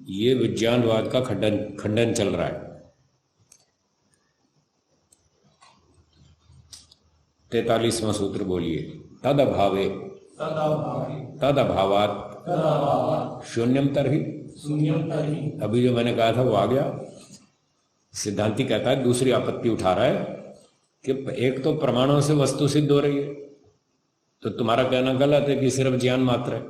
ये विज्ञानवाद का खंडन खंडन चल रहा है। 43वां सूत्र बोलिए। तद अभावे तद अभावात शून्यम तरहि। अभी जो मैंने कहा था वो आ गया। सिद्धांति कहता है, दूसरी आपत्ति उठा रहा है कि एक तो प्रमाणों से वस्तु सिद्ध हो रही है, तो तुम्हारा कहना गलत है कि सिर्फ ज्ञान मात्र है।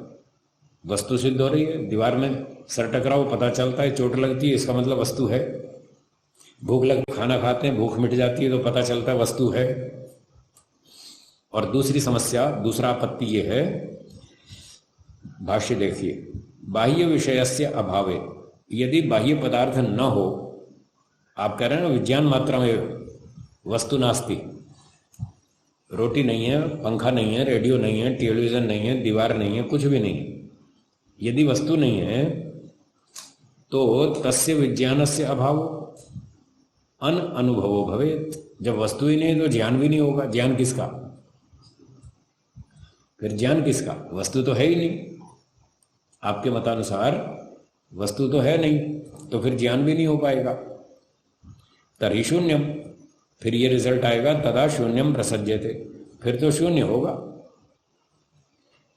वस्तु सिद्ध हो रही है, दीवार में सर टकराओ पता चलता है, चोट लगती है, इसका मतलब वस्तु है। भूख लग खाना खाते हैं, भूख मिट जाती है तो पता चलता है वस्तु है। और दूसरी समस्या, दूसरा आपत्ति ये है, भाष्य देखिए, बाह्य विषयस्य अभावे, यदि बाह्य पदार्थ न हो, आप कह रहे हैं ना विज्ञान मात्रा में वस्तु नास्ति, रोटी नहीं है, पंखा नहीं है, रेडियो नहीं है, टेलीविजन नहीं है, दीवार नहीं है, कुछ भी नहीं है। यदि वस्तु नहीं है तो तस्य विज्ञानस्य अभाव अन अनुभवो भवेत्। जब वस्तु ही नहीं तो ज्ञान भी नहीं होगा। ज्ञान किसका? फिर ज्ञान किसका? वस्तु तो है ही नहीं। आपके मतानुसार वस्तु तो है नहीं, तो फिर ज्ञान भी नहीं हो पाएगा। तर्हि शून्यम, फिर ये रिजल्ट आएगा, तदा शून्यम प्रसज्यते, फिर तो शून्य होगा।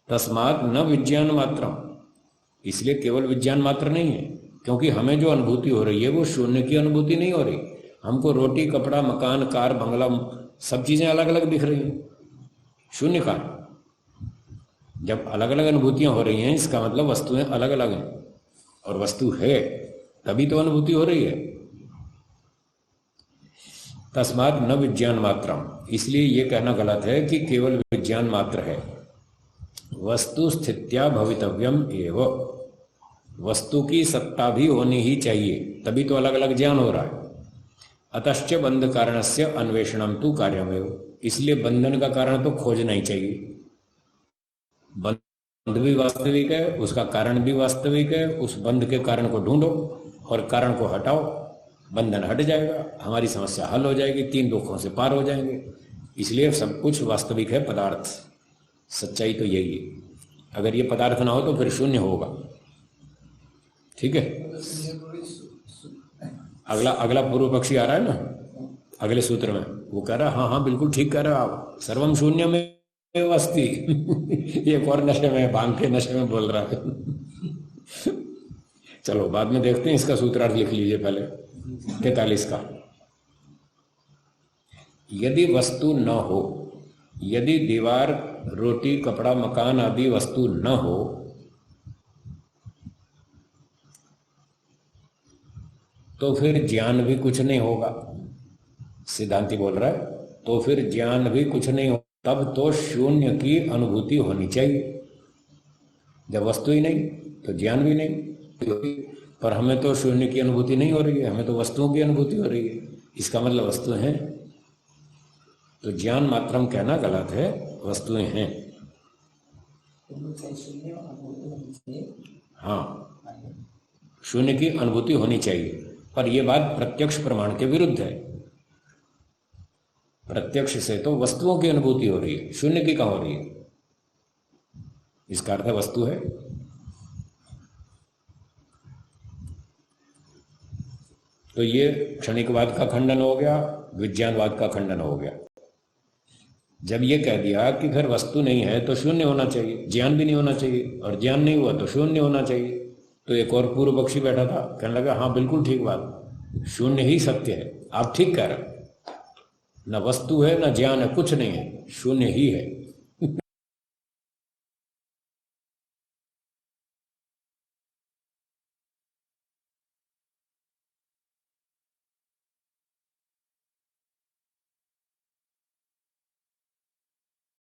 तस्मात् न विज्ञान मात्रम, इसलिए केवल विज्ञान मात्र नहीं है, क्योंकि हमें जो अनुभूति हो रही है वो शून्य की अनुभूति नहीं हो रही। हमको रोटी, कपड़ा, मकान, कार, बंगला, सब चीजें अलग अलग दिख रही हैं, शून्य का। जब अलग अलग अनुभूतियां हो रही हैं, इसका मतलब वस्तुएं अलग अलग हैं, और वस्तु है तभी तो अनुभूति हो रही है। तस्मात् न विज्ञान मात्रम, इसलिए यह कहना गलत है कि केवल विज्ञान मात्र है। वस्तु स्थित्या भवितव्यम एव, वस्तु की सत्ता भी होनी ही चाहिए, तभी तो अलग अलग ज्ञान हो रहा है। अतश्च बंध कारणस्य अन्वेषणम तु कार्यमेव, इसलिए बंधन का कारण तो खोजना ही चाहिए। बंध भी वास्तविक है, उसका कारण भी वास्तविक है, उस बंध के कारण को ढूंढो और कारण को हटाओ, बंधन हट जाएगा, हमारी समस्या हल हो जाएगी, 3 दुखों से पार हो जाएंगे। इसलिए सब कुछ वास्तविक है, पदार्थ, सच्चाई तो यही है। अगर ये पदार्थ ना हो तो फिर शून्य होगा। ठीक है, अगला पूर्व पक्षी आ रहा है ना अगले सूत्र में, वो कह रहा है हाँ हाँ बिल्कुल ठीक कह रहे हो आप, सर्वम शून्य में अस्ति। एक और नशे में, भांग के नशे में बोल रहा है। चलो बाद में देखते हैं, इसका सूत्रार्थ लिख लीजिए पहले 43 का। यदि वस्तु न हो, यदि दीवार, रोटी, कपड़ा, मकान आदि वस्तु न हो, तो फिर ज्ञान भी कुछ नहीं होगा। सिद्धांति बोल रहा है तो फिर ज्ञान भी कुछ नहीं हो, तब तो शून्य की अनुभूति होनी चाहिए। जब वस्तु ही नहीं तो ज्ञान भी नहीं। पर हमें तो शून्य की अनुभूति नहीं हो रही है, हमें तो वस्तुओं की अनुभूति हो रही है। इसका मतलब वस्तुएं हैं, तो ज्ञान मात्रम कहना गलत है, वस्तुएं हैं। हाँ, शून्य की अनुभूति होनी चाहिए, पर यह बात प्रत्यक्ष प्रमाण के विरुद्ध है। प्रत्यक्ष से तो वस्तुओं की अनुभूति हो रही है, शून्य की कहां हो रही है? इसका अर्थ वस्तु है। तो ये क्षणिकवाद का खंडन हो गया, विज्ञानवाद का खंडन हो गया। जब ये कह दिया कि फिर वस्तु नहीं है तो शून्य होना चाहिए, ज्ञान भी नहीं होना चाहिए, और ज्ञान नहीं हुआ तो शून्य होना चाहिए, तो एक और पूर्व पक्षी बैठा था, कहने लगा हाँ बिल्कुल ठीक बात, शून्य ही सत्य है। आप ठीक कह रहे हो, न वस्तु है न ज्ञान है, कुछ नहीं है, शून्य ही है।